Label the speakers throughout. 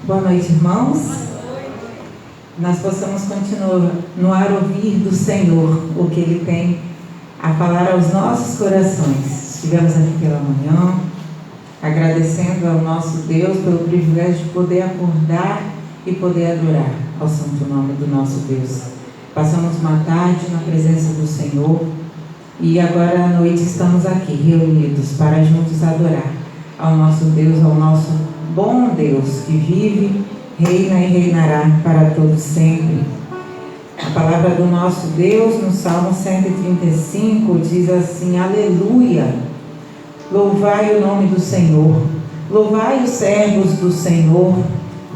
Speaker 1: Boa noite, irmãos. Nós possamos continuar a ouvir do Senhor o que Ele tem a falar aos nossos corações. Estivemos aqui pela manhã, agradecendo ao nosso Deus pelo privilégio de poder acordar e poder adorar ao santo nome do nosso Deus. Passamos uma tarde na presença do Senhor e agora à noite estamos aqui reunidos para juntos adorar ao nosso Deus, ao nosso bom Deus que vive, reina e reinará para todos sempre. A palavra do nosso Deus no Salmo 135 diz assim: aleluia, louvai o nome do Senhor, louvai os servos do Senhor,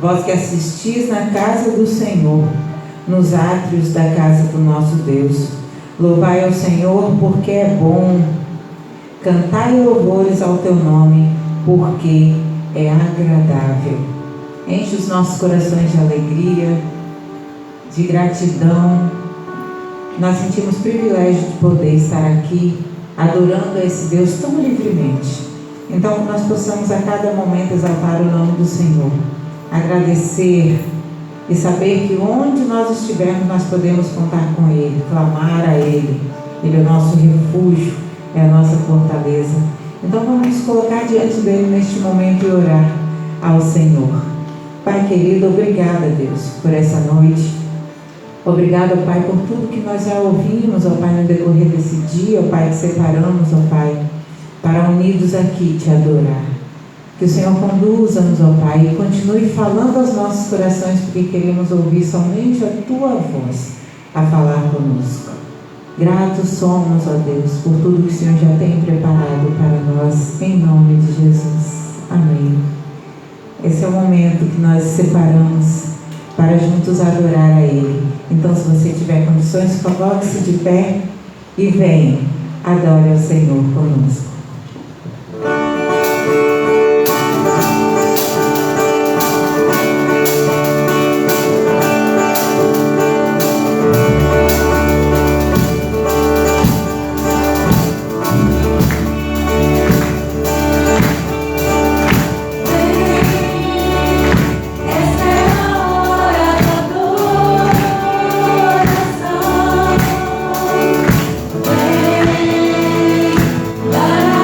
Speaker 1: vós que assistis na casa do Senhor, nos átrios da casa do nosso Deus. Louvai ao Senhor porque é bom, cantai louvores ao teu nome, porque é agradável. Enche os nossos corações de alegria, de gratidão. Nós sentimos privilégio de poder estar aqui adorando a esse Deus tão livremente. Então nós possamos a cada momento exaltar o nome do Senhor, agradecer e saber que onde nós estivermos nós podemos contar com Ele, clamar a Ele. Ele é o nosso refúgio, é a nossa fortaleza. Então vamos nos colocar diante dele neste momento e orar ao Senhor. Pai querido, obrigada, Deus, por essa noite. Obrigada, Pai, por tudo que nós já ouvimos, ó Pai, no decorrer desse dia, ó Pai, que separamos, ó Pai, para unidos aqui te adorar. Que o Senhor conduza-nos, ó Pai, e continue falando aos nossos corações, porque queremos ouvir somente a Tua voz a falar conosco. Gratos somos, ó Deus, por tudo que o Senhor já tem preparado para nós, em nome de Jesus. Amém. Esse é o momento que nós separamos para juntos adorar a Ele. Então, se você tiver condições, coloque-se de pé e venha, adore ao Senhor conosco.
Speaker 2: Bye.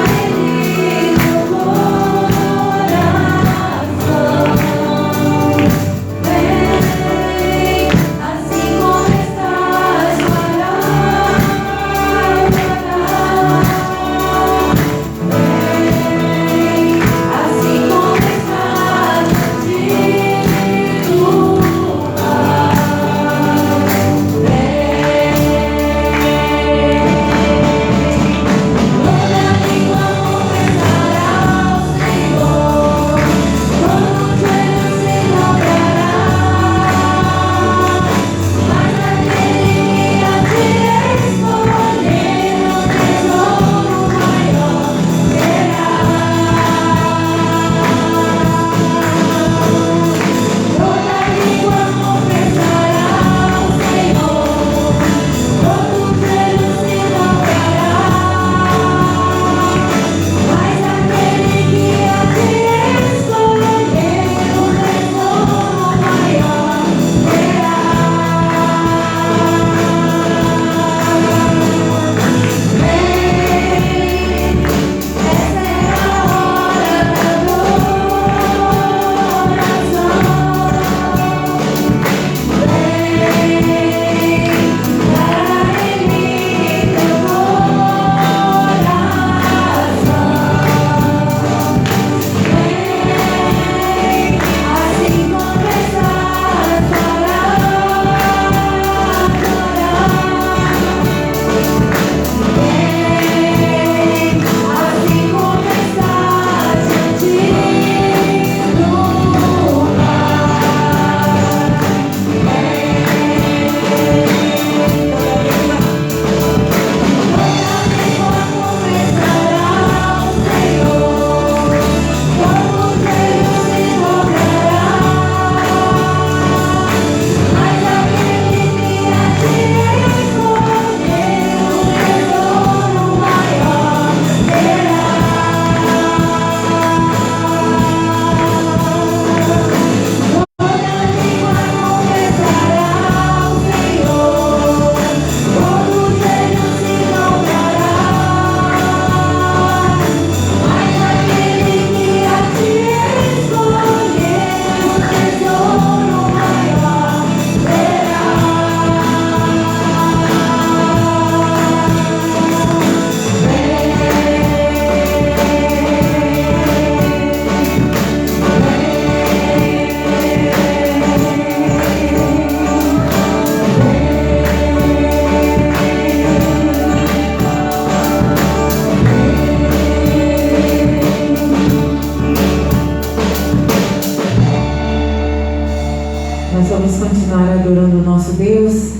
Speaker 1: continuar adorando o nosso Deus.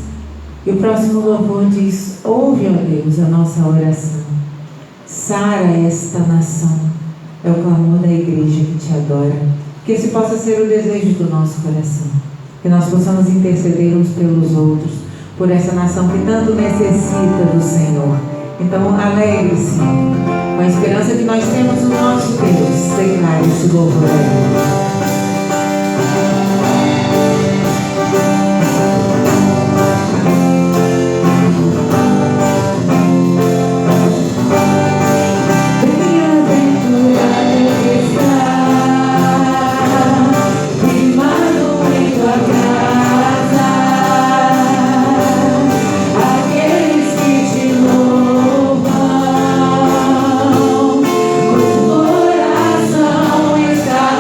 Speaker 1: E o próximo louvor diz: ouve, ó Deus, a nossa oração. Sara esta nação. É o clamor da igreja que te adora. Que esse possa ser o desejo do nosso coração. Que nós possamos interceder uns pelos outros, por essa nação que tanto necessita do Senhor. Então, alegre-se, com a esperança que nós temos no nosso Deus. Declare esse louvor a Ele.
Speaker 2: Coração está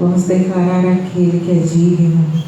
Speaker 1: Vamos declarar aquele que é digno.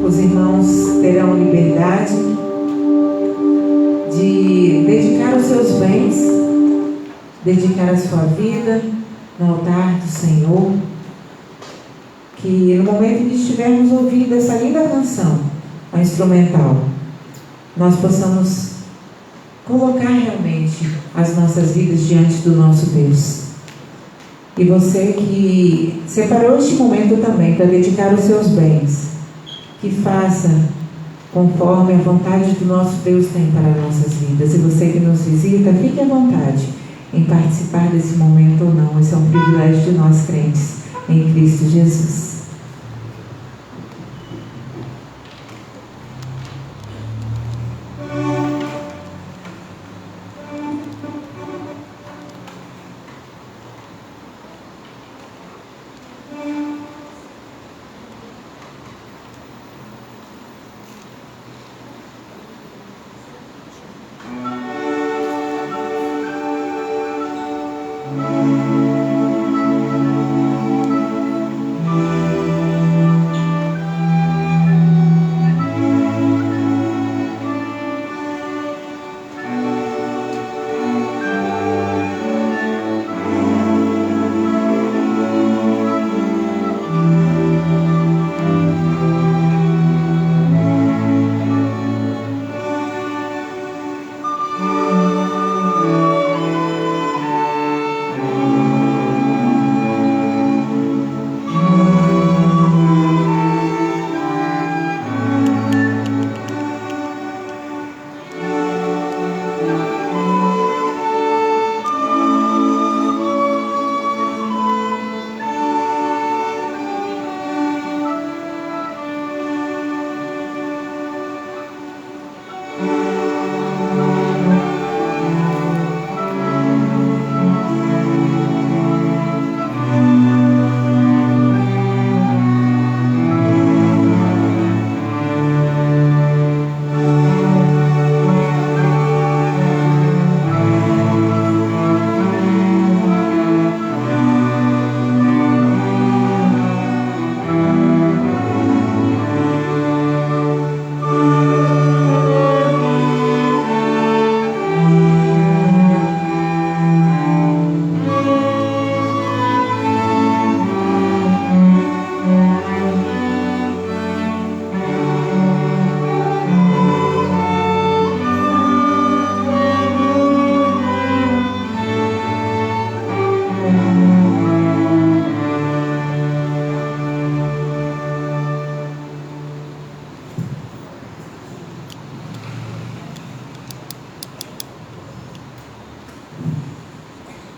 Speaker 1: Os irmãos dedicar a sua vida no altar do Senhor, que no momento em que estivermos ouvindo essa linda canção, a instrumental, nós possamos colocar realmente as nossas vidas diante do nosso Deus. E você que separou este momento também para dedicar os seus bens, que faça conforme a vontade do nosso Deus tem para as nossas vidas. E você que nos visita, fique à vontade em participar desse momento ou não. Esse é um privilégio de nós crentes em Cristo Jesus.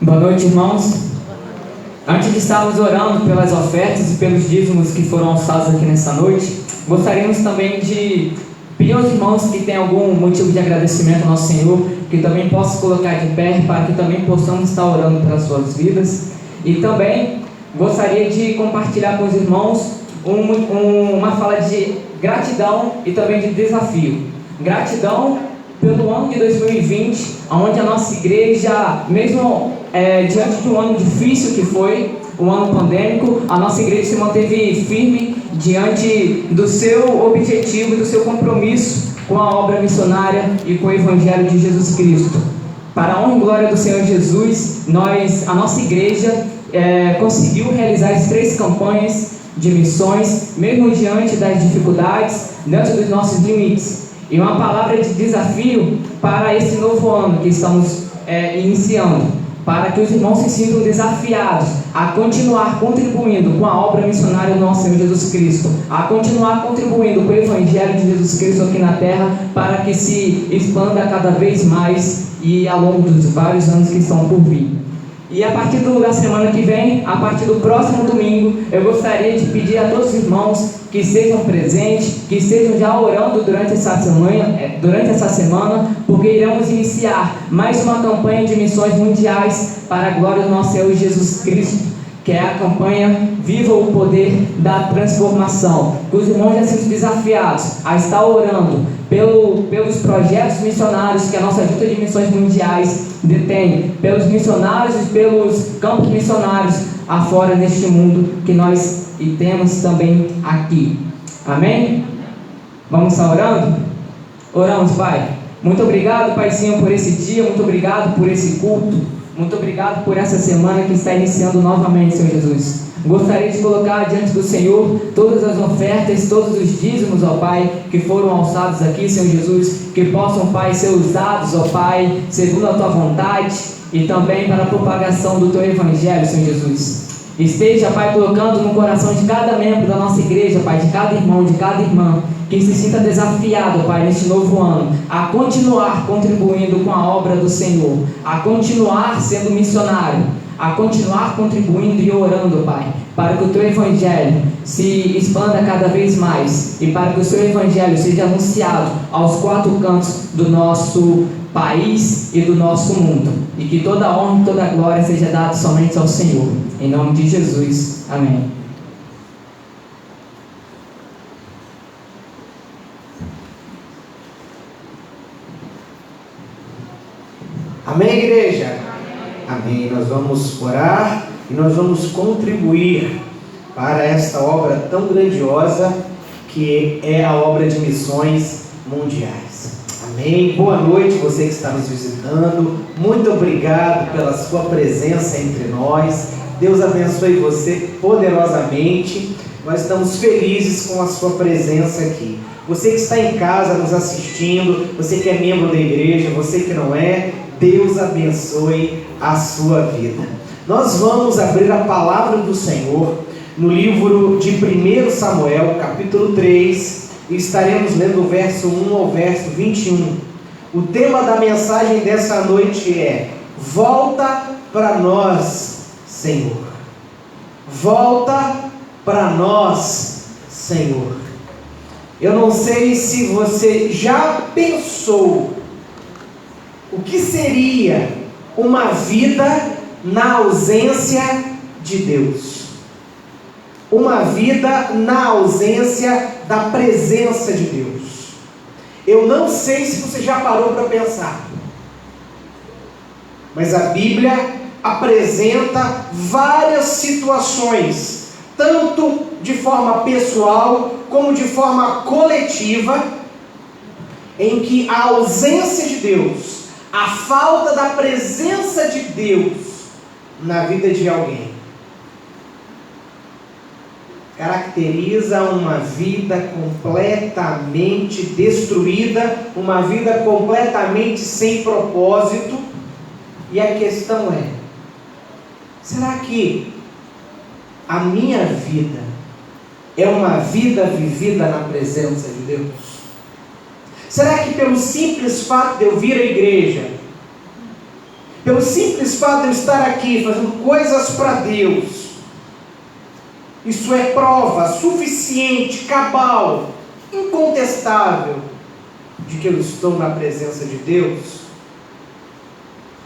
Speaker 2: Boa noite, irmãos. Antes de estarmos orando pelas ofertas e pelos dízimos que foram alçados aqui nessa noite, gostaríamos também de pedir aos irmãos que têm algum motivo de agradecimento ao nosso Senhor, que também possam colocar de pé, para que também possamos estar orando pelas suas vidas. E também gostaria de compartilhar com os irmãos uma fala de gratidão e também de desafio. Gratidão pelo ano de 2020, onde a nossa igreja, mesmo diante de um ano difícil que foi, um ano pandêmico, a nossa igreja se manteve firme diante do seu objetivo e do seu compromisso com a obra missionária e com o Evangelho de Jesus Cristo. Para a honra e glória do Senhor Jesus, a nossa igreja conseguiu realizar as 3 campanhas de missões, mesmo diante das dificuldades, dentro dos nossos limites. E uma palavra de desafio para esse novo ano que estamos iniciando, para que os irmãos se sintam desafiados a continuar contribuindo com a obra missionária do nosso Senhor Jesus Cristo, a continuar contribuindo com o Evangelho de Jesus Cristo aqui na terra, para que se expanda cada vez mais e ao longo dos vários anos que estão por vir. E a partir da semana que vem, a partir do próximo domingo, eu gostaria de pedir a todos os irmãos que estejam presentes, que estejam já orando durante essa semana, porque iremos iniciar mais uma campanha de missões mundiais para a glória do nosso Senhor Jesus Cristo, que é a campanha Viva o Poder da Transformação. Que os irmãos já sejam desafiados a estar orando pelos projetos missionários que a nossa Junta de Missões Mundiais detém, pelos missionários e pelos campos missionários afora neste mundo que nós temos também aqui. Amém? Vamos estar orando? Oramos, Pai. Muito obrigado, Paizinho, por esse dia, muito obrigado por esse culto. Muito obrigado por essa semana que está iniciando novamente, Senhor Jesus. Gostaria de colocar diante do Senhor todas as ofertas, todos os dízimos, ó Pai, que foram alçados aqui, Senhor Jesus, que possam, Pai, ser usados, ó Pai, segundo a Tua vontade e também para a propagação do Teu Evangelho, Senhor Jesus. Esteja, Pai, colocando no coração de cada membro da nossa igreja, Pai, de cada irmão, de cada irmã, que se sinta desafiado, Pai, neste novo ano, a continuar contribuindo com a obra do Senhor, a continuar sendo missionário, a continuar contribuindo e orando, Pai, para que o Teu Evangelho se expanda cada vez mais e para que o Seu Evangelho seja anunciado aos quatro cantos do nosso país e do nosso mundo, e que toda a honra e toda a glória seja dada somente ao Senhor, em nome de Jesus, amém.
Speaker 3: Amém, igreja? Amém. Nós vamos orar e nós vamos contribuir para esta obra tão grandiosa que é a obra de missões mundiais. Amém. Boa noite, você que está nos visitando. Muito obrigado pela sua presença entre nós. Deus abençoe você poderosamente. Nós estamos felizes com a sua presença aqui. Você que está em casa nos assistindo, você que é membro da igreja, você que não é, Deus abençoe a sua vida. Nós vamos abrir a palavra do Senhor no livro de 1 Samuel, capítulo 3, e estaremos lendo o verso 1 ao verso 21. O tema da mensagem dessa noite é: volta para nós, Senhor. Volta para nós, Senhor. Eu não sei se você já pensou o que seria uma vida na ausência de Deus. Uma vida na ausência da presença de Deus. Eu não sei se você já parou para pensar, mas a Bíblia apresenta várias situações, tanto de forma pessoal como de forma coletiva, em que a ausência de Deus, a falta da presença de Deus na vida de alguém, caracteriza uma vida completamente destruída, uma vida completamente sem propósito. E a questão é: será que a minha vida é uma vida vivida na presença de Deus? Será que pelo simples fato de eu vir à igreja, pelo simples fato de eu estar aqui fazendo coisas para Deus, isso é prova suficiente, cabal, incontestável de que eu estou na presença de Deus?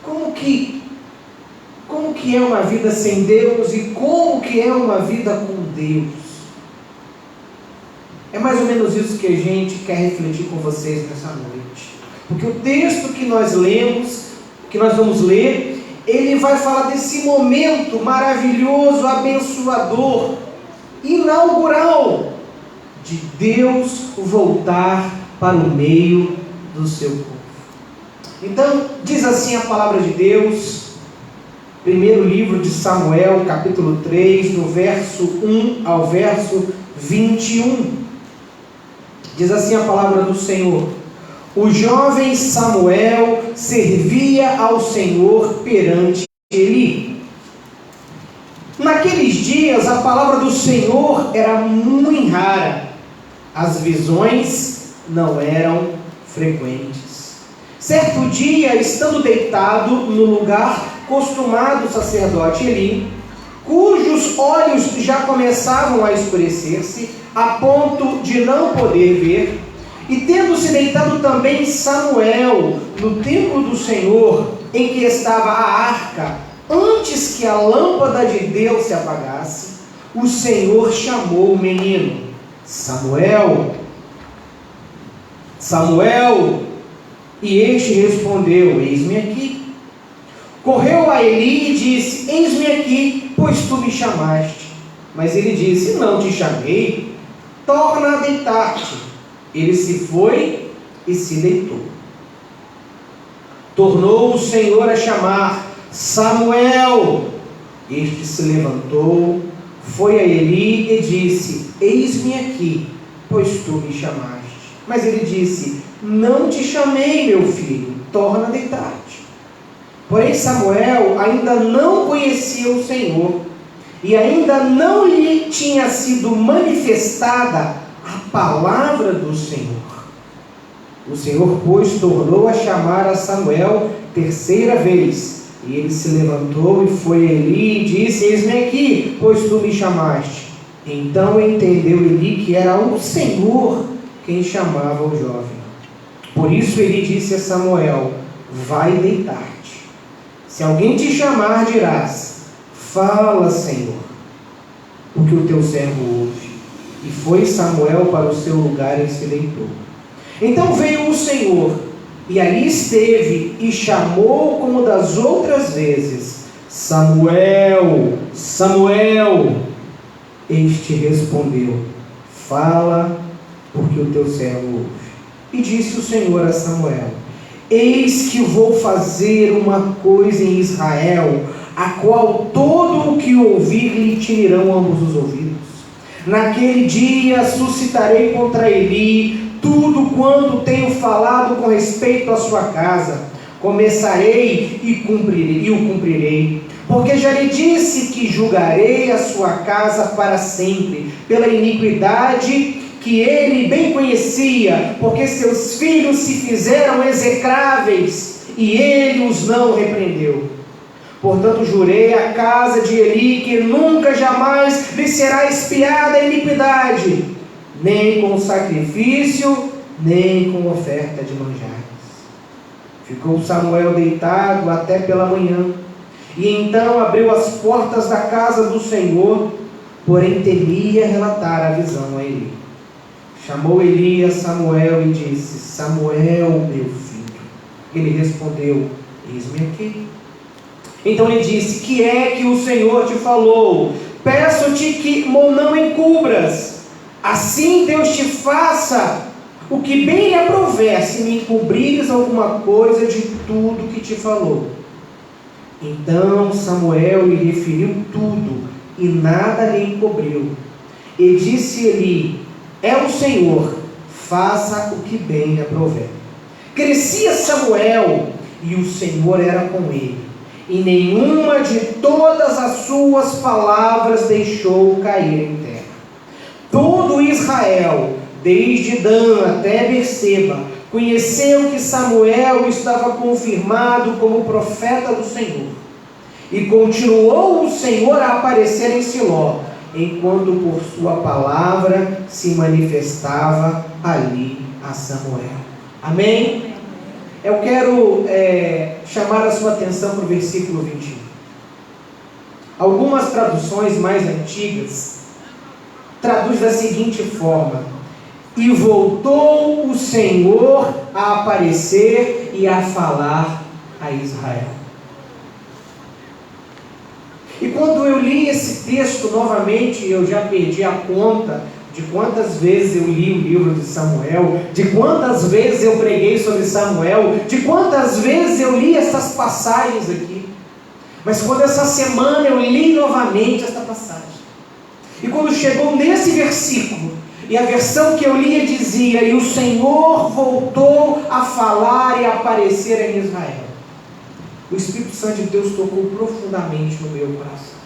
Speaker 3: Como que é uma vida sem Deus e como que é uma vida com Deus? É mais ou menos isso que a gente quer refletir com vocês nessa noite. Porque o texto que nós lemos, que nós vamos ler, ele vai falar desse momento maravilhoso, abençoador, inaugural, de Deus voltar para o meio do seu povo. Então, diz assim a palavra de Deus, primeiro livro de Samuel, capítulo 3, no verso 1 ao verso 21. Diz assim a palavra do Senhor: o jovem Samuel servia ao Senhor perante Eli. Naqueles dias a palavra do Senhor era muito rara, as visões não eram frequentes. Certo dia, estando deitado no lugar costumado do sacerdote Eli, cujos olhos já começavam a escurecer-se, a ponto de não poder ver, e tendo-se deitado também Samuel no templo do Senhor, em que estava a arca, antes que a lâmpada de Deus se apagasse, o Senhor chamou o menino: Samuel, Samuel. E este respondeu: eis-me aqui. Correu a Eli e disse: eis-me aqui, pois tu me chamaste. Mas ele disse: não te chamei, torna a deitar-te. Ele se foi e se deitou. Tornou o Senhor a chamar: Samuel! Este se levantou, foi a Eli e disse: eis-me aqui, pois tu me chamaste. Mas ele disse: não te chamei, meu filho, torna a deitar-te. Porém Samuel ainda não conhecia o Senhor, e ainda não lhe tinha sido manifestada a palavra do Senhor. O Senhor, pois, tornou a chamar a Samuel terceira vez, e ele se levantou e foi a Eli e disse: eis-me aqui, pois tu me chamaste. Então entendeu Eli que era o Senhor quem chamava o jovem. Por isso ele disse a Samuel: vai deitar-te. Se alguém te chamar, dirás: fala, Senhor, porque o teu servo ouve. E foi Samuel para o seu lugar e se deitou. Então veio o Senhor, e ali esteve, e chamou como das outras vezes: Samuel, Samuel. Este respondeu: fala, porque o teu servo ouve. E disse o Senhor a Samuel: eis que vou fazer uma coisa em Israel, a qual todo o que ouvir lhe tirarão ambos os ouvidos. Naquele dia suscitarei contra Eli tudo quanto tenho falado com respeito à sua casa. Começarei e o cumprirei. Porque já lhe disse que julgarei a sua casa para sempre, pela iniquidade que ele bem conhecia, porque seus filhos se fizeram execráveis, e ele os não repreendeu. Portanto jurei à casa de Eli que nunca jamais lhe será expiada a iniquidade, nem com sacrifício, nem com oferta de manjares. Ficou Samuel deitado até pela manhã, e então abriu as portas da casa do Senhor, porém temia relatar a visão a Eli. Chamou Eli a Samuel e disse: Samuel, meu filho. Ele respondeu: eis-me aqui. Então ele disse: que é que o Senhor te falou? Peço-te que não encubras. Assim Deus te faça o que bem lhe aprouver, se me encobrires alguma coisa de tudo que te falou. Então Samuel lhe referiu tudo, e nada lhe encobriu. E disse Eli: é o Senhor, faça o que bem lhe aprouver. Crescia Samuel, e o Senhor era com ele, e nenhuma de todas as suas palavras deixou cair em terra. Todo Israel, desde Dan até Berseba, conheceu que Samuel estava confirmado como profeta do Senhor. E continuou o Senhor a aparecer em Siló, enquanto por sua palavra se manifestava ali a Samuel. Amém? Eu quero chamar a sua atenção para o versículo 21. Algumas traduções mais antigas traduz da seguinte forma: e voltou o Senhor a aparecer e a falar a Israel. E quando eu li esse texto novamente, eu já perdi a conta de quantas vezes eu li o livro de Samuel, de quantas vezes eu preguei sobre Samuel, de quantas vezes eu li essas passagens aqui. Mas quando essa semana eu li novamente esta passagem, e quando chegou nesse versículo, e a versão que eu lia dizia: e o Senhor voltou a falar e a aparecer em Israel, o Espírito Santo de Deus tocou profundamente no meu coração.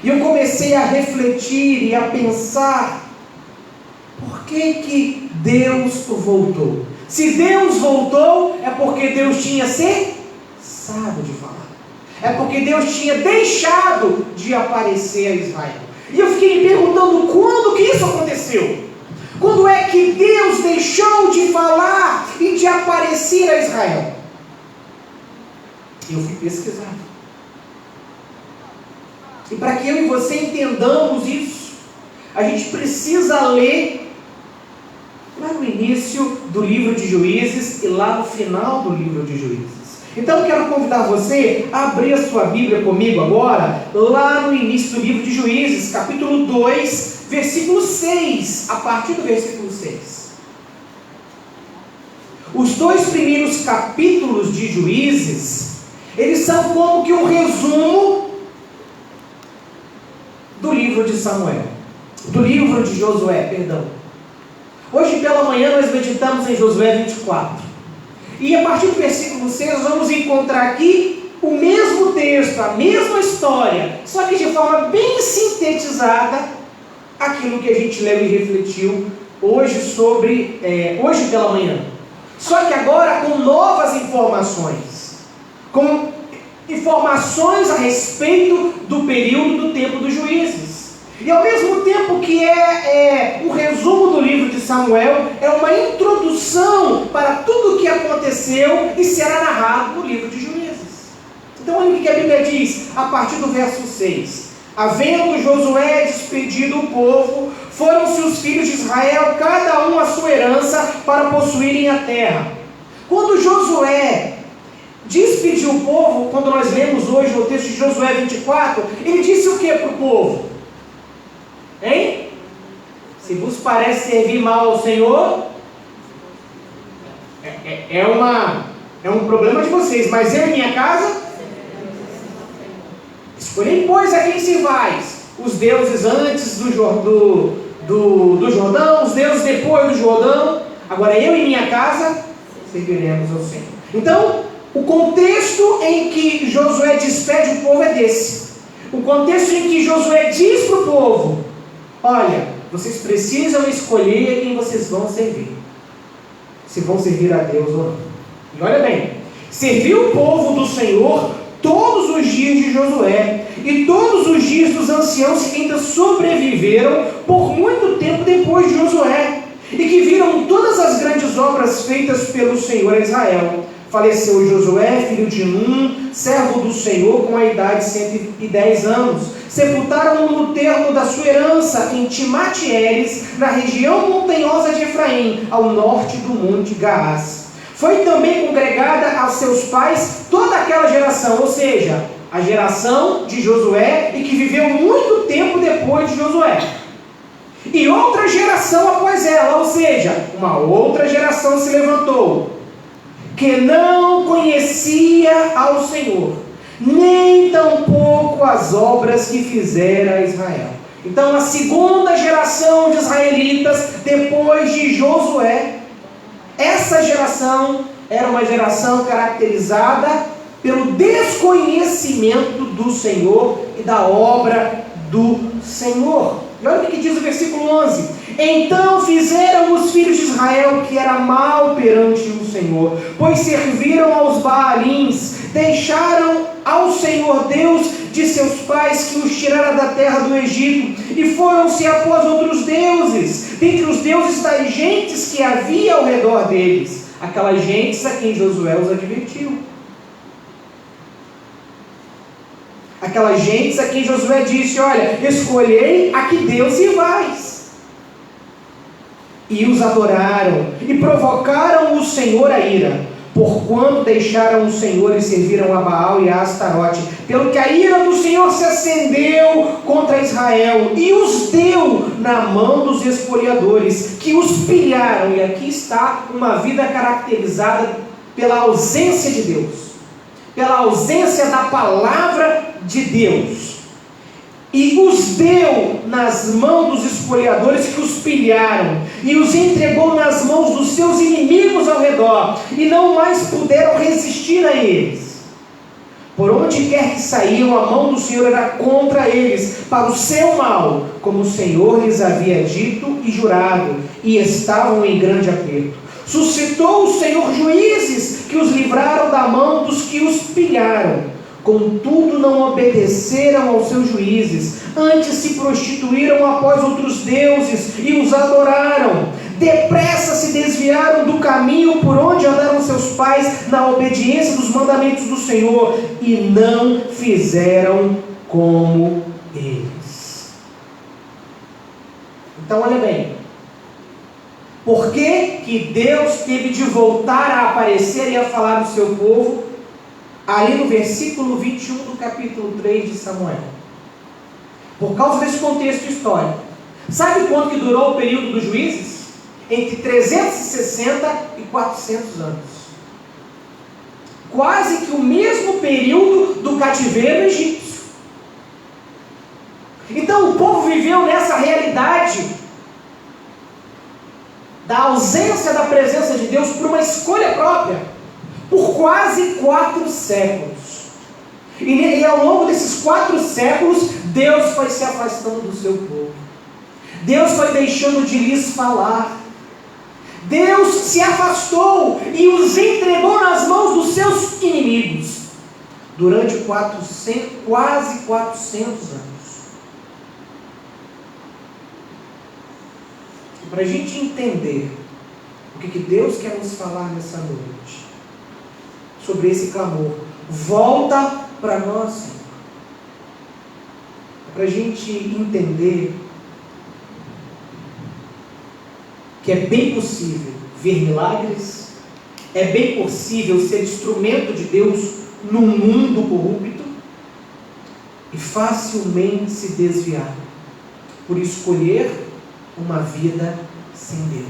Speaker 3: E eu comecei a refletir e a pensar: por que Deus voltou? Se Deus voltou, é porque Deus tinha cessado de falar. É porque Deus tinha deixado de aparecer a Israel. E eu fiquei me perguntando: quando que isso aconteceu? Quando é que Deus deixou de falar e de aparecer a Israel? Eu fui pesquisar. E para que eu e você entendamos isso, a gente precisa ler lá no início do livro de Juízes e lá no final do livro de Juízes. Então eu quero convidar você a abrir a sua Bíblia comigo agora, lá no início do livro de Juízes, capítulo 2, versículo 6, a partir do versículo 6. Os dois primeiros capítulos de Juízes, Eles são como que um resumo do livro de Samuel, do livro de Josué, perdão. Hoje pela manhã nós meditamos em Josué 24. E a partir do versículo 6 nós vamos encontrar aqui o mesmo texto, a mesma história, só que de forma bem sintetizada, aquilo que a gente leu e refletiu hoje pela manhã. Só que agora com novas informações, com informações a respeito do período do tempo dos juízes. E ao mesmo tempo que é um resumo do livro de Samuel, é uma introdução para tudo o que aconteceu e será narrado no livro de Juízes. Então olha o que a Bíblia diz a partir do verso 6. Havendo Josué despedido o povo, foram-se os filhos de Israel, cada um a sua herança, para possuírem a terra. Quando Josué despediu o povo, quando nós lemos hoje no texto de Josué 24, ele disse o que para o povo? Hein? Se vos parece servir mal ao Senhor, é um problema de vocês, mas eu e minha casa, escolhei, pois, a quem servais? Os deuses antes do Jordão, os deuses depois do Jordão. Agora eu e minha casa serviremos ao Senhor. Então, o contexto em que Josué despede o povo é desse. O contexto em que Josué diz para o povo: olha, vocês precisam escolher a quem vocês vão servir, se vão servir a Deus ou não. E olha bem, serviu o povo do Senhor todos os dias de Josué e todos os dias dos anciãos que ainda sobreviveram por muito tempo depois de Josué, e que viram todas as grandes obras feitas pelo Senhor a Israel. Faleceu Josué, filho de Nun, servo do Senhor, com a idade de 110 anos. Sepultaram-no no termo da sua herança, em Timate-Heres, na região montanhosa de Efraim, ao norte do monte Gaás. Foi também congregada aos seus pais toda aquela geração, ou seja, a geração de Josué, e que viveu muito tempo depois de Josué. E outra geração após ela, ou seja, uma outra geração se levantou, que não conhecia ao Senhor, nem tampouco as obras que fizera Israel. Então a segunda geração de israelitas, depois de Josué, essa geração era uma geração caracterizada pelo desconhecimento do Senhor e da obra do Senhor. E olha o que diz o versículo 11: então fizeram os filhos de Israel que era mal perante o Senhor, pois serviram aos Baalins, deixaram ao Senhor Deus de seus pais, que os tirara da terra do Egito, e foram-se após outros deuses, dentre os deuses das gentes que havia ao redor deles, aquelas gentes a quem Josué os advertiu. Aquelas gentes a quem Josué disse: olha, escolhei a que Deus servais. E os adoraram, e provocaram o Senhor a ira, porquanto deixaram o Senhor e serviram a Baal e a Astarote, pelo que a ira do Senhor se acendeu contra Israel, e os deu na mão dos espoliadores, que os pilharam. E aqui está uma vida caracterizada pela ausência de Deus, pela ausência da palavra de Deus, e os deu nas mãos dos espoliadores, que os pilharam, e os entregou nas mãos dos seus inimigos ao redor, e não mais puderam resistir a eles. Por onde quer que saíam, a mão do Senhor era contra eles, para o seu mal, como o Senhor lhes havia dito e jurado, e estavam em grande aperto. Suscitou o Senhor juízes, que os livraram da mão dos que os pilharam. Contudo não obedeceram aos seus juízes, antes se prostituíram após outros deuses e os adoraram. Depressa se desviaram do caminho por onde andaram seus pais, na obediência dos mandamentos do Senhor, e não fizeram como eles. Então olha bem, por que que Deus teve de voltar a aparecer e a falar do seu povo ali no versículo 21 do capítulo 3 de Samuel? Por causa desse contexto histórico. Sabe quanto que durou o período dos juízes? Entre 360 e 400 anos. quase que o mesmo período do cativeiro egípcio. Então o povo viveu nessa realidade da ausência da presença de Deus por uma escolha própria, por quase 4 séculos. E ao longo desses 4 séculos, Deus foi se afastando do seu povo. Deus foi deixando de lhes falar. Deus se afastou e os entregou nas mãos dos seus inimigos durante quase 400 anos. E para a gente entender o que Deus quer nos falar nessa noite, sobre esse clamor, volta para nós, Senhor. Para a gente entender que é bem possível ver milagres, é bem possível ser instrumento de Deus num mundo corrupto e facilmente se desviar por escolher uma vida sem Deus.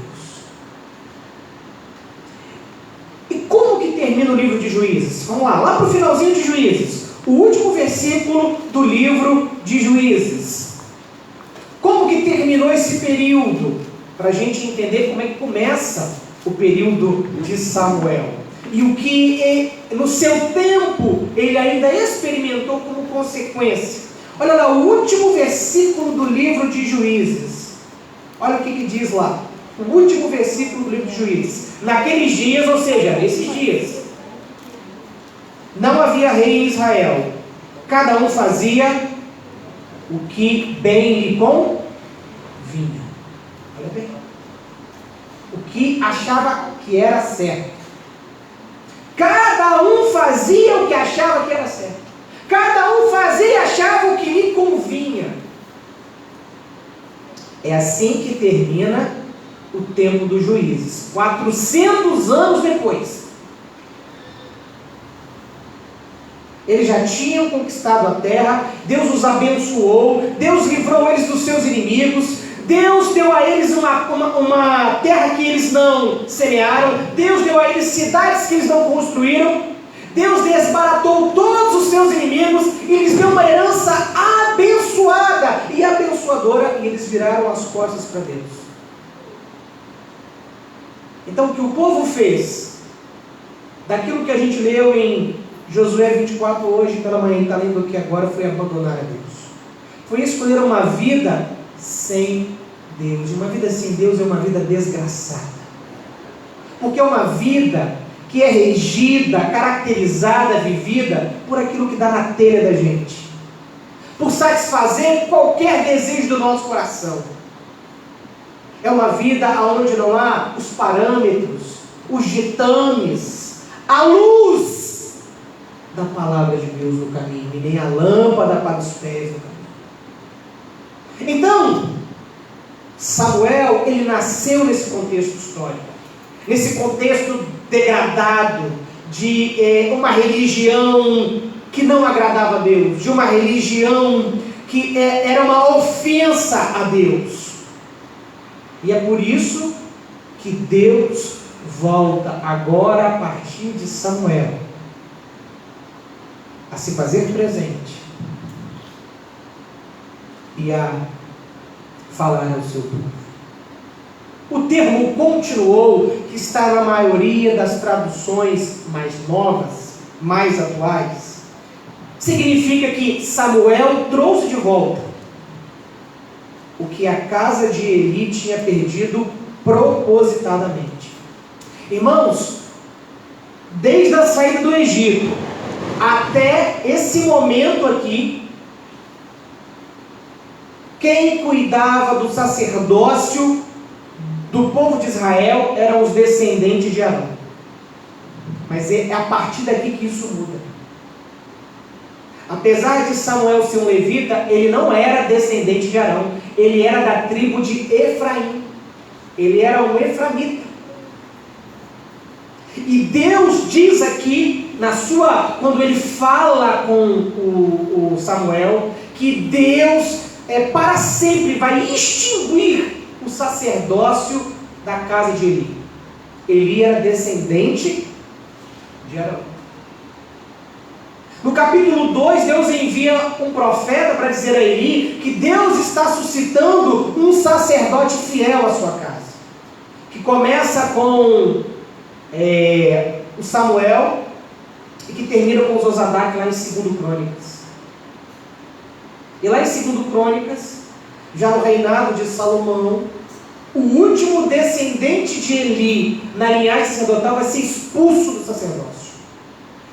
Speaker 3: E como que termina o livro de Juízes? Vamos lá para o finalzinho de Juízes, o último versículo do livro de Juízes. Como que terminou esse período? Para a gente entender como é que começa o período de Samuel. E o que no seu tempo ele ainda experimentou como consequência. Olha lá, o último versículo do livro de Juízes. Olha o que diz lá. O último versículo do livro de Juízes. Naqueles dias, ou seja, nesses dias, não havia rei em Israel. Cada um fazia o que bem lhe convinha. Olha bem. O que achava que era certo. Cada um fazia o que achava que era certo. Cada um fazia e achava o que lhe convinha. É assim que termina o tempo dos juízes. 400 anos depois. Eles já tinham conquistado a terra. Deus os abençoou. Deus livrou eles dos seus inimigos. Deus deu a eles uma terra que eles não semearam. Deus deu a eles cidades que eles não construíram. Deus desbaratou todos os seus inimigos e lhes deu uma herança abençoada e abençoadora, e eles viraram as costas para Deus. Então o que o povo fez, daquilo que a gente leu em Josué 24 hoje pela manhã, está lendo aqui agora, foi abandonar a Deus. Foi escolher uma vida sem Deus. E uma vida sem Deus é uma vida desgraçada. Porque é uma vida que é regida, caracterizada, vivida por aquilo que dá na telha da gente, por satisfazer qualquer desejo do nosso coração. É uma vida onde não há os parâmetros, os ditames, a luz da palavra de Deus no caminho, e nem a lâmpada para os pés no caminho. Então, Samuel, ele nasceu nesse contexto histórico, nesse contexto degradado, de uma religião que não agradava a Deus, de uma religião que era uma ofensa a Deus. E é por isso que Deus volta agora, a partir de Samuel, a se fazer presente e a falar ao seu povo. O termo continuou, que está na maioria das traduções mais novas, mais atuais, significa que Samuel trouxe de volta o que a casa de Eli tinha perdido propositadamente. Irmãos, desde a saída do Egito até esse momento aqui, quem cuidava do sacerdócio do povo de Israel eram os descendentes de Arão. Mas é a partir daqui que isso muda. Apesar de Samuel ser um levita, ele não era descendente de Arão. Ele era da tribo de Efraim. Ele era um efraimita. E Deus diz aqui, quando ele fala com o Samuel, que Deus para sempre vai extinguir o sacerdócio da casa de Eli. Eli era descendente de Arão. No capítulo 2, Deus envia um profeta para dizer a Eli que Deus está suscitando um sacerdote fiel à sua casa. Que começa com o Samuel e que termina com o Zosadac lá em 2 Crônicas. E lá em 2 Crônicas, já no reinado de Salomão, o último descendente de Eli na linhagem sacerdotal vai ser expulso do sacerdócio.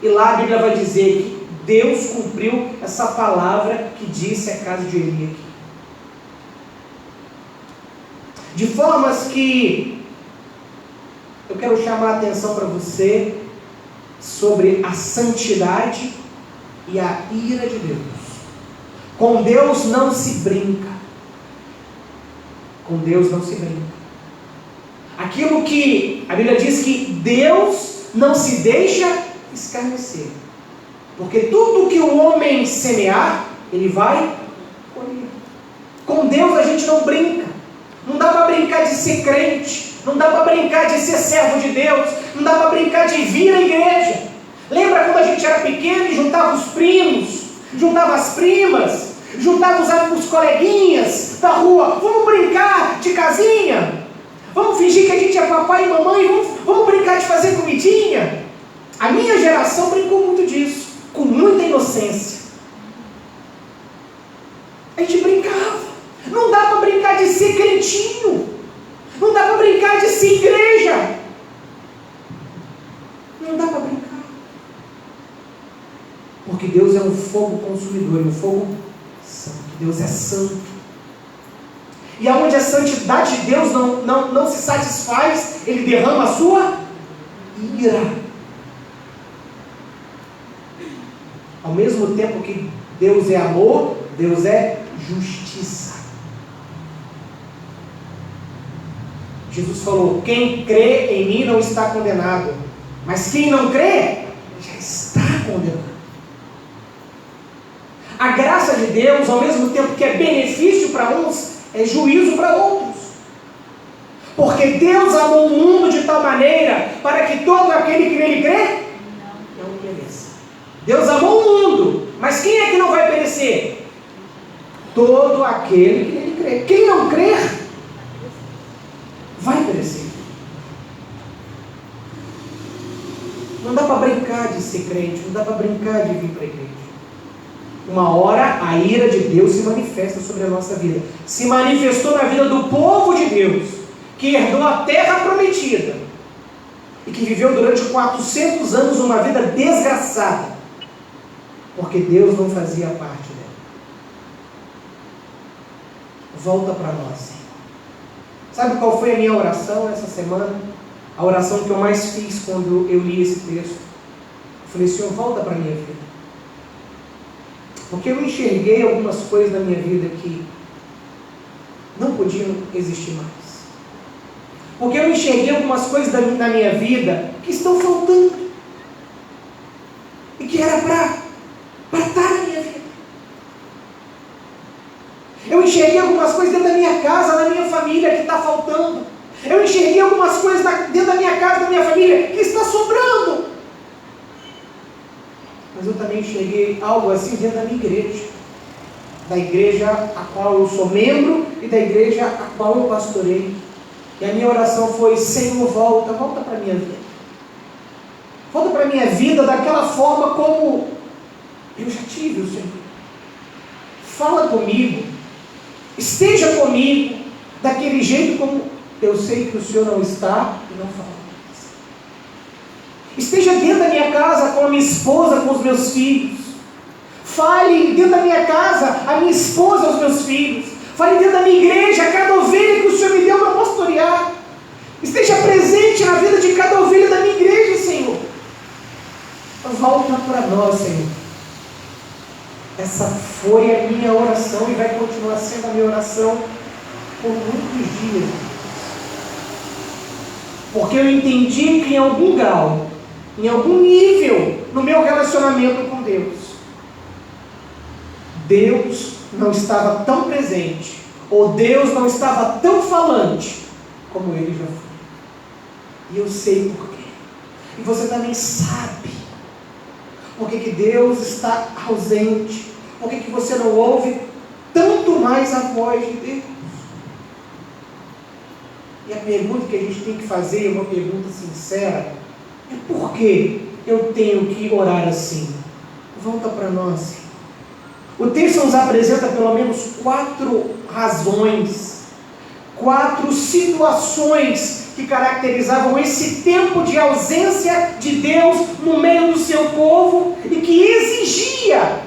Speaker 3: E lá a Bíblia vai dizer que Deus cumpriu essa palavra que disse à casa de Eli aqui. De formas que eu quero chamar a atenção para você sobre a santidade e a ira de Deus. Com Deus não se brinca. Com Deus não se brinca. Aquilo que a Bíblia diz que Deus não se deixa escarnecer. Porque tudo que o homem semear, ele vai colher. Com Deus a gente não brinca. Não dá para brincar de ser crente. Não dá para brincar de ser servo de Deus. Não dá para brincar de vir à igreja. Lembra quando a gente era pequeno e juntava os primos, juntava as primas, juntava os coleguinhas da rua? Vamos brincar de casinha? Vamos fingir que a gente é papai e mamãe? Vamos brincar de fazer comidinha? A minha geração brincou muito disso, com muita inocência. A gente brincava. Não dá para brincar de ser crentinho. Não dá para brincar de ser igreja. Não dá para brincar. Porque Deus é um fogo consumidor, um fogo santo. Deus é santo. E aonde a santidade de Deus não se satisfaz, Ele derrama a sua ira. Ao mesmo tempo que Deus é amor, Deus é justiça. Jesus falou: quem crê em mim não está condenado, mas quem não crê, já está condenado. A graça de Deus, ao mesmo tempo que é benefício para uns, é juízo para outros. Porque Deus amou o mundo de tal maneira para que todo aquele que nele crê não pereça. Deus amou o mundo, mas quem é que não vai perecer? Todo aquele que nele crê. Quem não crer vai perecer. Não dá para brincar de ser crente, não dá para brincar de vir para a igreja. Uma hora a ira de Deus se manifesta sobre a nossa vida. Se manifestou na vida do povo de Deus, que herdou a terra prometida e que viveu durante 400 anos uma vida desgraçada, porque Deus não fazia parte dela. Volta para nós, Senhor. Sabe qual foi a minha oração essa semana? A oração que eu mais fiz quando eu li esse texto. Eu falei: Senhor, volta para a minha vida. Porque eu enxerguei algumas coisas na minha vida que não podiam existir mais. Porque eu enxerguei algumas coisas na minha vida que estão faltando. E que era para estar na minha vida. Eu enxerguei algumas coisas dentro da minha casa, na minha família, que está faltando. Eu enxerguei algumas coisas dentro da minha casa, da minha família, que está sobrando. Mas eu também enxerguei algo assim dentro da minha igreja. Da igreja a qual eu sou membro e da igreja a qual eu pastorei. E a minha oração foi: Senhor, volta para a minha vida. Volta para a minha vida daquela forma como eu já tive o Senhor. Fala comigo. Esteja comigo daquele jeito como eu sei que o Senhor não está e não fala. Esteja dentro da minha casa com a minha esposa, com os meus filhos. Fale dentro da minha casa a minha esposa, aos meus filhos. Fale dentro da minha igreja, cada ovelha que o Senhor me deu para pastorear. Esteja presente na vida de cada ovelha da minha igreja, Senhor. Volta para nós, Senhor. Essa foi a minha oração e vai continuar sendo a minha oração por muitos dias. Porque eu entendi que em algum grau, em algum nível, no meu relacionamento com Deus, Deus não estava tão presente, ou Deus não estava tão falante, como Ele já foi. E eu sei por quê. E você também sabe. Por que Deus está ausente? Por que você não ouve tanto mais a voz de Deus? E a pergunta que a gente tem que fazer, uma pergunta sincera, é por que eu tenho que orar assim? Volta para nós. O texto nos apresenta pelo menos 4 razões, 4 situações que caracterizavam esse tempo de ausência de Deus no meio do seu povo e que exigia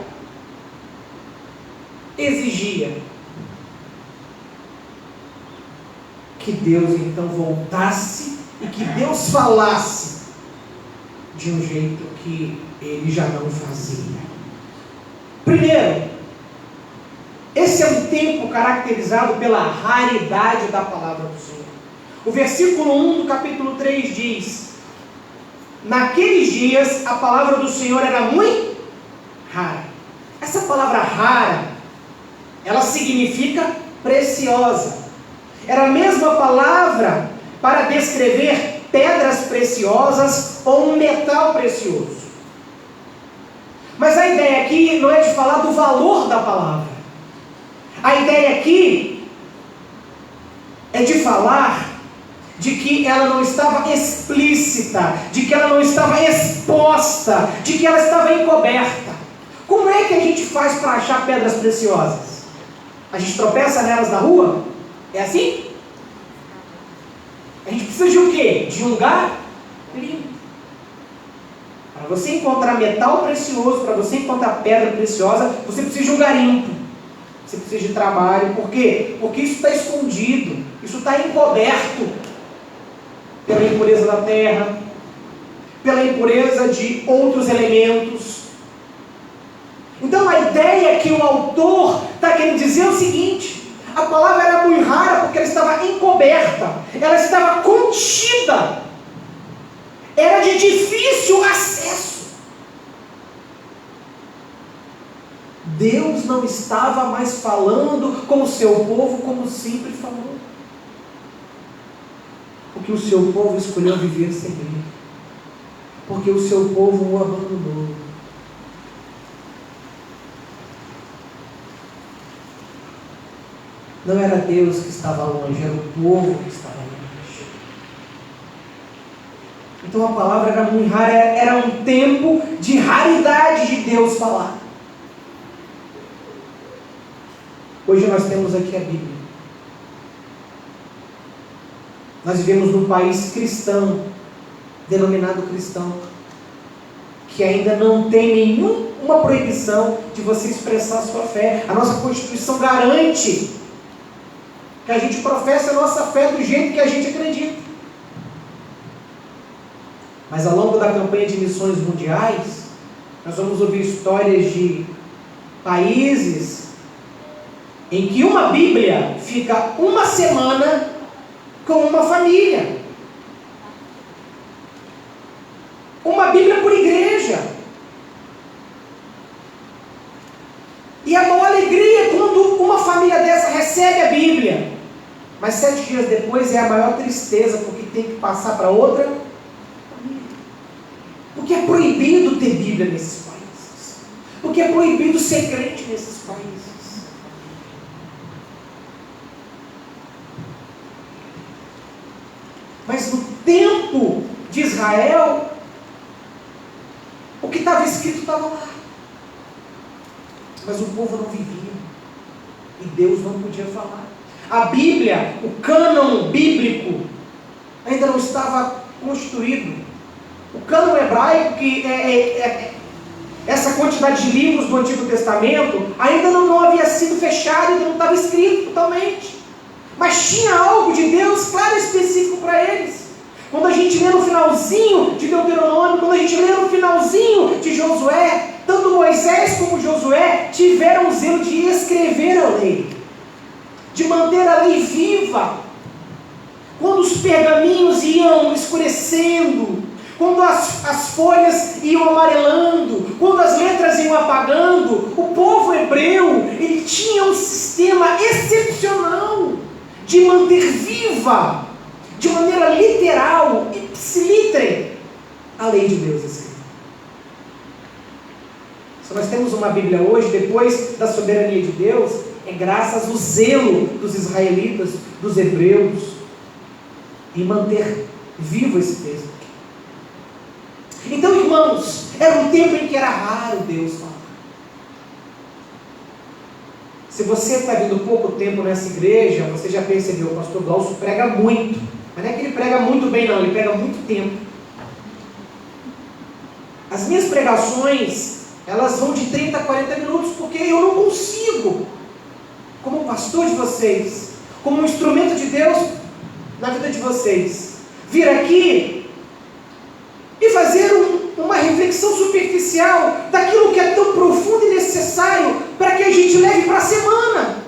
Speaker 3: que Deus então voltasse e que Deus falasse de um jeito que ele já não fazia. Primeiro, esse é um tempo caracterizado pela raridade da palavra do Senhor. O versículo 1 do capítulo 3 diz: naqueles dias a palavra do Senhor era muito rara. Essa palavra rara, ela significa preciosa. Era a mesma palavra para descrever pedras preciosas ou um metal precioso. Mas a ideia aqui não é de falar do valor da palavra. A ideia aqui é de falar de que ela não estava explícita, de que ela não estava exposta, de que ela estava encoberta. Como é que a gente faz para achar pedras preciosas? A gente tropeça nelas na rua? É assim? A gente precisa de o quê? De um lugar limpo. Para você encontrar metal precioso, para você encontrar pedra preciosa, você precisa de um garimpo. Você precisa de trabalho. Por quê? Porque isso está escondido, isso está encoberto pela impureza da terra, pela impureza de outros elementos. Então a ideia que o autor está querendo dizer é o seguinte: a palavra era muito rara porque ela estava encoberta, ela estava contida, era de difícil acesso. Deus não estava mais falando com o seu povo como sempre falou, porque o seu povo escolheu viver sem Ele, porque o seu povo o abandonou. Não era Deus que estava longe, era o povo que estava longe. Então a palavra era muito rara, era um tempo de raridade de Deus falar. Hoje nós temos aqui a Bíblia. Nós vivemos num país cristão, denominado cristão, que ainda não tem nenhuma proibição de você expressar a sua fé. A nossa Constituição garante que a gente professa a nossa fé do jeito que a gente acredita. Mas ao longo da campanha de missões mundiais, nós vamos ouvir histórias de países em que uma Bíblia fica uma semana com uma família. Uma Bíblia por igreja. E a maior alegria é quando uma família dessa recebe a Bíblia. Mas 7 dias depois é a maior tristeza, porque tem que passar para outra família. Porque é proibido ter Bíblia nesses países. Porque é proibido ser crente nesses países. Mas no tempo de Israel, o que estava escrito estava lá. Mas o povo não vivia. E Deus não podia falar. A Bíblia, o cânon bíblico, ainda não estava constituído. O cânon hebraico, que essa quantidade de livros do Antigo Testamento, ainda não havia sido fechado, ainda não estava escrito totalmente. Mas tinha algo de Deus claro e específico para eles. Quando a gente lê no finalzinho de Deuteronômio, quando a gente lê no finalzinho de Josué, tanto Moisés como Josué tiveram o zelo de escrever a lei, de manter a lei viva. Quando os pergaminhos iam escurecendo, quando as folhas iam amarelando, quando as letras iam apagando, o povo hebreu, ele tinha um sistema excepcional de manter viva, de maneira literal, ipsiliter, a lei de Deus escrita. Se nós temos uma Bíblia hoje, depois da soberania de Deus, é graças ao zelo dos israelitas, dos hebreus, em manter vivo esse texto. Então, irmãos, era um tempo em que era raro Deus falar. Se você está vindo pouco tempo nessa igreja, você já percebeu, o pastor Glaucio prega muito. Mas não é que ele prega muito bem, não, ele prega muito tempo. As minhas pregações, elas vão de 30 a 40 minutos, porque eu não consigo, como pastor de vocês, como um instrumento de Deus na vida de vocês, vir aqui e fazer uma reflexão superficial daquilo que é tão profundo e necessário para que a gente leve para a semana.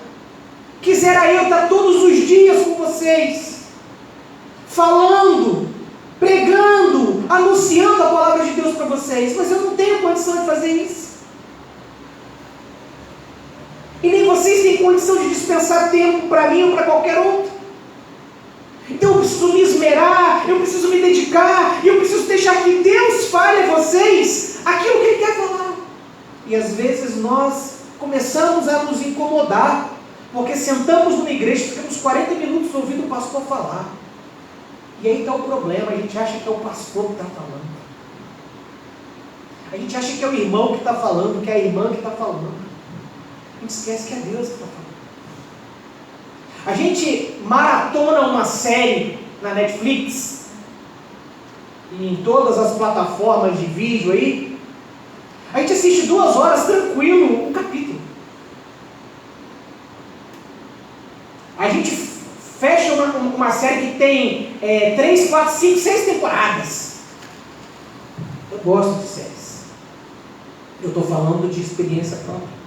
Speaker 3: Quisera eu estar todos os dias com vocês, falando, pregando, anunciando a palavra de Deus para vocês, mas eu não tenho condição de fazer isso. E nem vocês têm condição de dispensar tempo para mim ou para qualquer outro. Então eu preciso me esmerar, eu preciso me dedicar, eu preciso deixar que Deus fale a vocês aquilo que Ele quer falar. E às vezes nós começamos a nos incomodar, porque sentamos numa igreja e ficamos 40 minutos ouvindo o pastor falar. E aí está o problema, a gente acha que é o pastor que está falando. A gente acha que é o irmão que está falando, que é a irmã que está falando. A gente esquece que é Deus que está falando. A gente maratona uma série na Netflix e em todas as plataformas de vídeo aí. A gente assiste 2 horas tranquilo um capítulo. A gente fecha uma série que tem 3, 4, 5, 6 temporadas. Eu gosto de séries. Eu estou falando de experiência própria.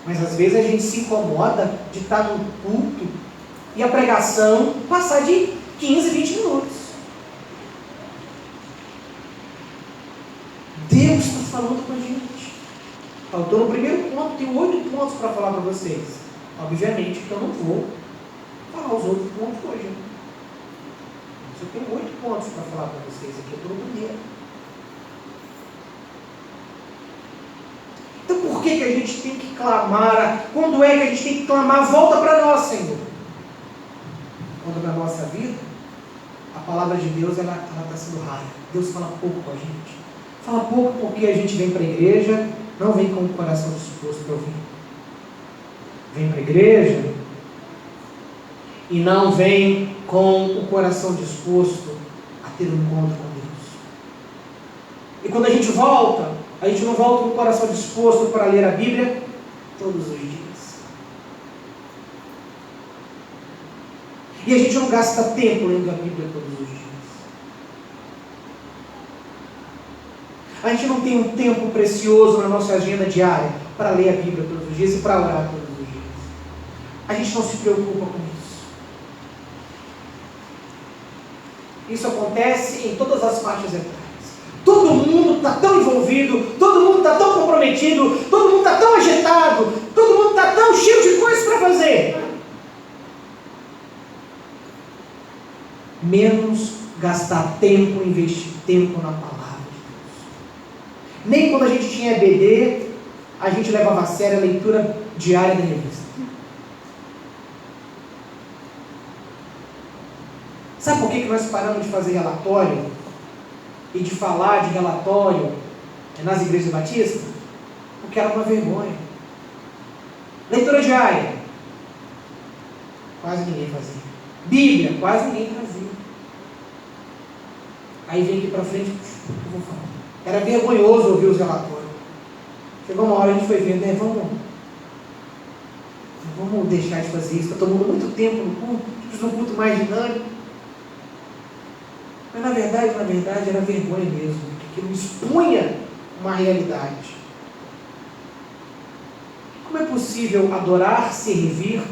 Speaker 3: Mas às vezes a gente se incomoda de estar num culto e a pregação passar de 15, 20 minutos. Deus está falando com a gente. Eu estou no primeiro ponto, tenho 8 pontos para falar para vocês. Obviamente que eu não vou falar os outros pontos hoje. Mas eu tenho 8 pontos para falar para vocês aqui, eu estou no primeiro. Então por que a gente tem que clamar? Quando é que a gente tem que clamar? Volta para nós, Senhor. Quando na nossa vida, a palavra de Deus ela está sendo rara. Deus fala pouco com a gente. Fala pouco porque a gente vem para a igreja, não vem com o coração disposto para ouvir. Vem para a igreja e não vem com o coração disposto a ter um encontro com Deus. E quando a gente não volta com o coração disposto para ler a Bíblia todos os dias. E a gente não gasta tempo lendo a Bíblia todos os dias. A gente não tem um tempo precioso na nossa agenda diária para ler a Bíblia todos os dias e para orar todos os dias. A gente não se preocupa com isso. Isso acontece em todas as faixas etárias. Todo mundo está tão envolvido, todo mundo está tão comprometido, todo mundo está tão agitado, todo mundo está tão cheio de coisas para fazer. Menos gastar tempo, investir tempo na palavra de Deus. Nem quando a gente tinha EBD, a gente levava a sério a leitura diária da revista. Sabe por que nós paramos de fazer relatório e de falar de relatório nas igrejas batistas? Porque era uma vergonha. Leitura diária, quase ninguém fazia. Bíblia, quase ninguém trazia. Aí vem aqui para frente, eu vou falar. Era vergonhoso ouvir os relatórios. Chegou uma hora a gente foi vendo, vamos deixar de fazer isso, está tomando muito tempo no culto, precisa de um culto mais dinâmico. Mas na verdade era vergonha mesmo, porque aquilo expunha uma realidade. Como é possível adorar, servir,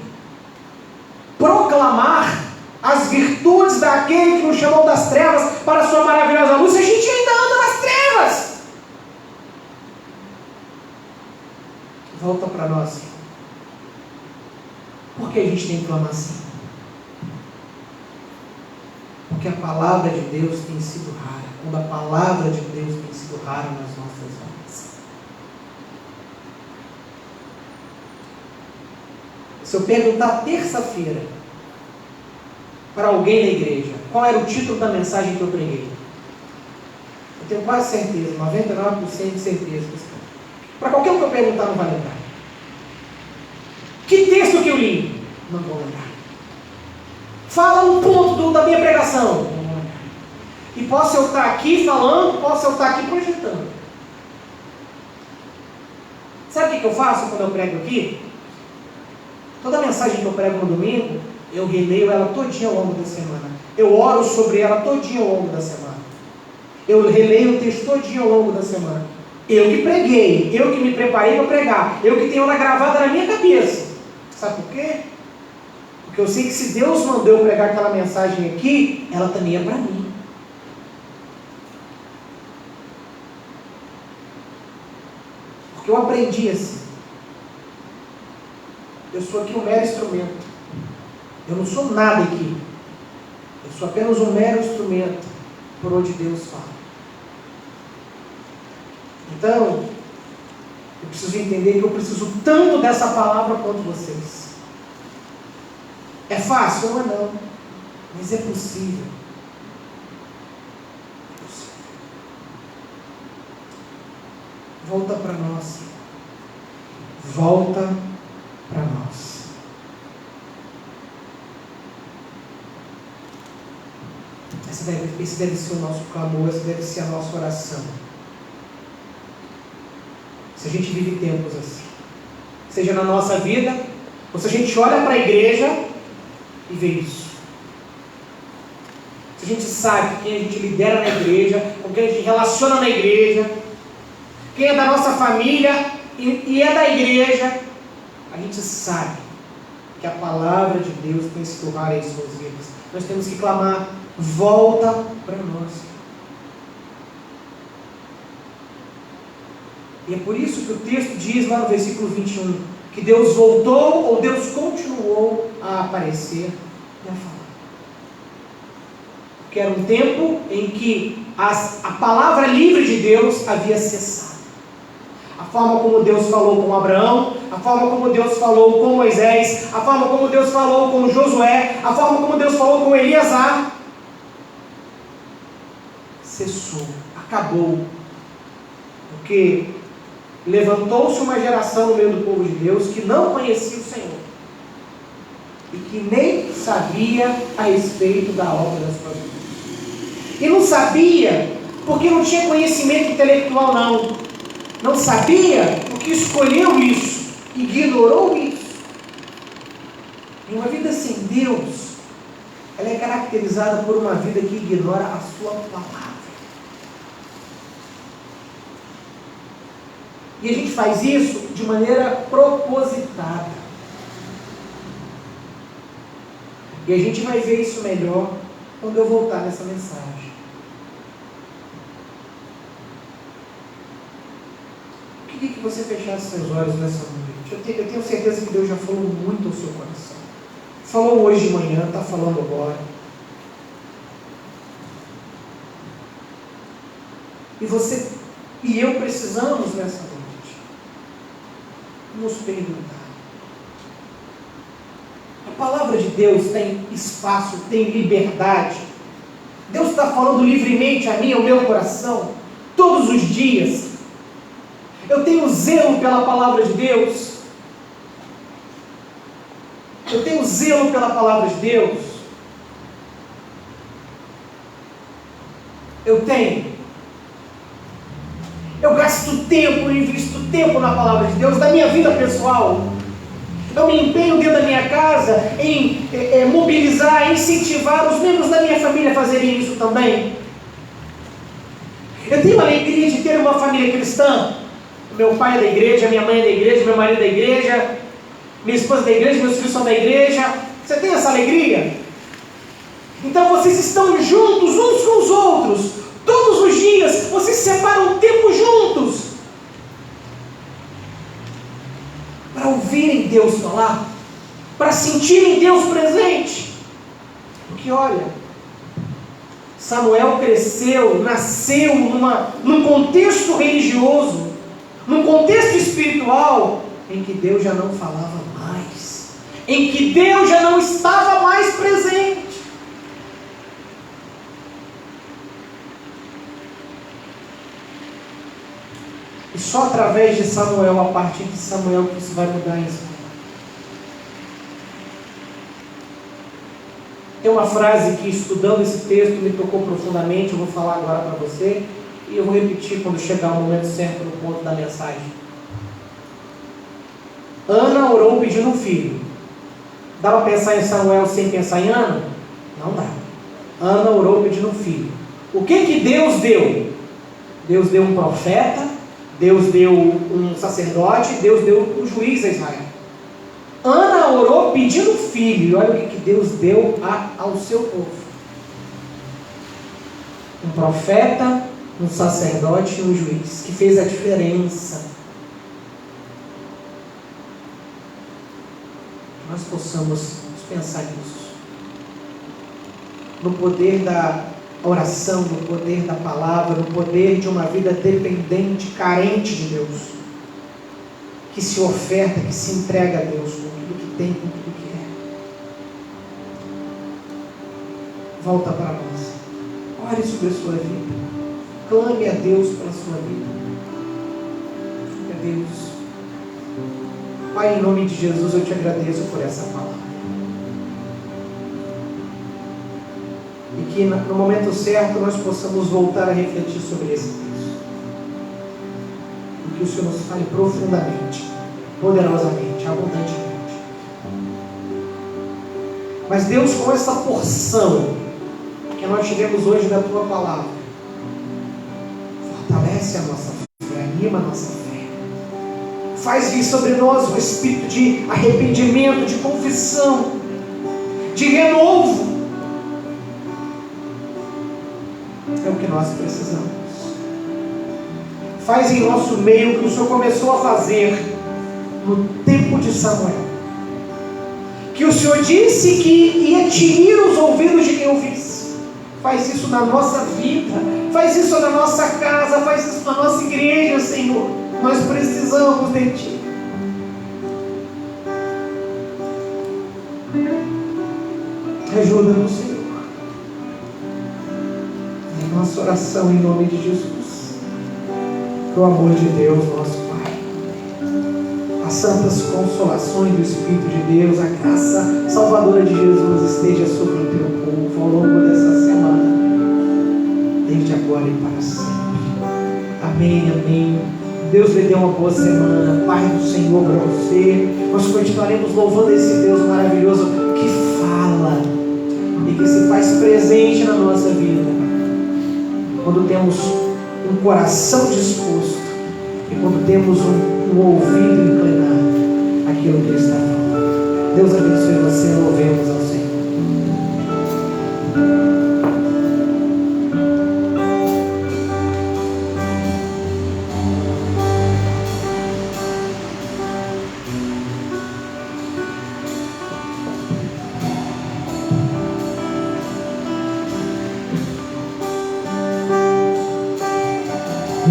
Speaker 3: proclamar as virtudes daquele que nos chamou das trevas para a sua maravilhosa luz, se a gente ainda anda nas trevas? Volta para nós. Por que a gente tem que clamar assim? Porque a palavra de Deus tem sido rara. Quando a palavra de Deus tem sido rara nas nossas vidas. Se eu perguntar terça-feira para alguém na igreja qual era o título da mensagem que eu preguei, eu tenho quase certeza, 99% de certeza. Para qualquer um que eu perguntar, não vai lembrar. Que texto que eu li? Não vou lembrar. Fala um ponto da minha pregação. Não vou lembrar. E posso eu estar aqui falando, posso eu estar aqui projetando. Sabe o que eu faço quando eu prego aqui? Toda mensagem que eu prego no domingo, eu releio ela todinha ao longo da semana. Eu oro sobre ela todinha ao longo da semana. Eu releio o texto todinho ao longo da semana. Eu que preguei, eu que me preparei para pregar, eu que tenho ela gravada na minha cabeça. Sabe por quê? Porque eu sei que se Deus mandou eu pregar aquela mensagem aqui, ela também é para mim. Porque eu aprendi assim. Eu sou aqui um mero instrumento. Eu não sou nada aqui. Eu sou apenas um mero instrumento por onde Deus fala. Então, eu preciso entender que eu preciso tanto dessa palavra quanto vocês. É fácil? Não é não. Mas é possível. É possível. Volta para nós. Volta para nós. Esse deve ser o nosso clamor, essa deve ser a nossa oração. Se a gente vive tempos assim, seja na nossa vida, ou se a gente olha para a igreja e vê isso. Se a gente sabe quem a gente lidera na igreja, com quem a gente relaciona na igreja, quem é da nossa família e é da igreja, a gente sabe que a palavra de Deus tem sido rara em suas vidas. Nós temos que clamar, volta para nós. E é por isso que o texto diz lá no versículo 21, que Deus voltou ou Deus continuou a aparecer e a falar. Porque era um tempo em que a palavra livre de Deus havia cessado. A forma como Deus falou com Abraão, a forma como Deus falou com Moisés, a forma como Deus falou com Josué, a forma como Deus falou com Eliasar, cessou, acabou. Porque levantou-se uma geração no meio do povo de Deus que não conhecia o Senhor e que nem sabia a respeito da obra da sua vida. E não sabia porque não tinha conhecimento intelectual, não sabia porque escolheu isso, ignorou isso. E uma vida sem Deus, ela é caracterizada por uma vida que ignora a sua palavra. E a gente faz isso de maneira propositada. E a gente vai ver isso melhor quando eu voltar nessa mensagem. Eu queria que você fechasse seus olhos nessa noite. Eu tenho certeza que Deus já falou muito ao seu coração. Falou hoje de manhã, está falando agora. E você e eu precisamos nessa noite nos perguntar. A palavra de Deus tem espaço, tem liberdade. Deus está falando livremente a mim, ao meu coração, todos os dias. Eu tenho zelo pela palavra de Deus. Eu tenho zelo pela palavra de Deus. Eu tenho. Eu gasto tempo, eu invisto tempo na palavra de Deus, na minha vida pessoal. Eu me empenho dentro da minha casa em mobilizar, incentivar os membros da minha família a fazerem isso também. Eu tenho a alegria de ter uma família cristã. Meu pai é da igreja, minha mãe é da igreja, meu marido é da igreja, minha esposa é da igreja, meus filhos são da igreja. Você tem essa alegria? Então vocês estão juntos uns com os outros. Todos os dias vocês separam tempo juntos para ouvirem Deus falar, para sentirem Deus presente. Porque olha, Samuel cresceu, nasceu num contexto religioso, num contexto espiritual, em que Deus já não falava mais, em que Deus já não estava mais presente. E só através de Samuel, a partir de Samuel, que isso vai mudar em Israel. Tem uma frase que, estudando esse texto, me tocou profundamente. Eu vou falar agora para você e eu vou repetir quando chegar o momento certo no ponto da mensagem. Ana orou pedindo um filho. Dá para pensar em Samuel sem pensar em Ana? Não dá. Ana orou pedindo um filho. O que Deus deu? Deus deu um profeta, Deus deu um sacerdote, Deus deu um juiz a Israel. Ana orou pedindo filho, e olha o que Deus deu ao seu povo: um profeta, um sacerdote e um juiz, que fez a diferença. Que nós possamos pensar nisso, no poder da oração, no poder da palavra, no poder de uma vida dependente, carente de Deus, que se oferta, que se entrega a Deus com tudo que tem, com tudo que é. Volta para nós. Ore sobre a sua vida. Clame a Deus pela sua vida. Clame a Deus. Pai, em nome de Jesus, eu te agradeço por essa palavra. E que no momento certo nós possamos voltar a refletir sobre esse texto. Que o Senhor nos fale profundamente, poderosamente, abundantemente. Mas Deus, com essa porção que nós tivemos hoje da Tua Palavra, fortalece a nossa fé, anima a nossa fé. Faz vir sobre nós um espírito de arrependimento, de confissão, de renovo. É o que nós precisamos. Faz em nosso meio o que o Senhor começou a fazer no tempo de Samuel. Que o Senhor disse que ia tinir os ouvidos de quem ouvisse. Faz isso na nossa vida, faz isso na nossa casa, faz isso na nossa igreja, Senhor. Nós precisamos de Ti. Ajuda-nos, Senhor. É nossa oração em nome de Jesus. O amor de Deus, nosso Pai, as santas consolações do Espírito de Deus, a graça salvadora de Jesus esteja sobre o teu povo ao longo dessa semana, desde agora e para sempre. Amém, amém. Deus lhe dê uma boa semana. Paz do Senhor para você. Nós continuaremos louvando esse Deus maravilhoso que fala e que se faz presente na nossa vida quando temos um coração disposto e quando temos um ouvido inclinado àquilo que Ele está falando. Deus abençoe você. Louvemos ao Senhor.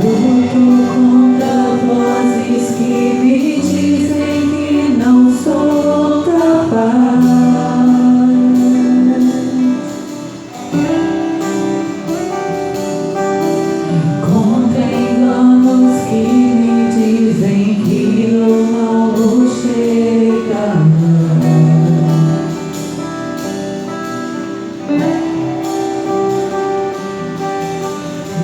Speaker 1: Luto contra vozes que me dizem que não sou capaz, contra enganos que me dizem que eu não vou chegar.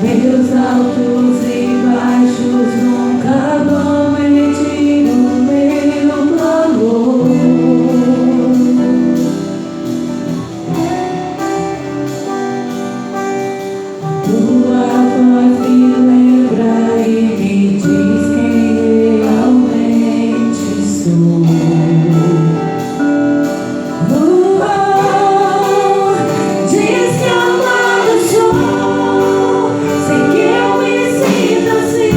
Speaker 1: Meus altos e baixos nunca vão medir o meu valor. Tua voz me lembra e me diz quem realmente sou. Diz que amado sou. Sei que eu me sinto assim.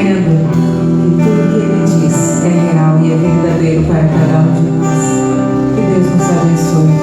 Speaker 1: crendo que tudo que Ele diz é real e é verdadeiro para cada um de nós. Que Deus nos abençoe.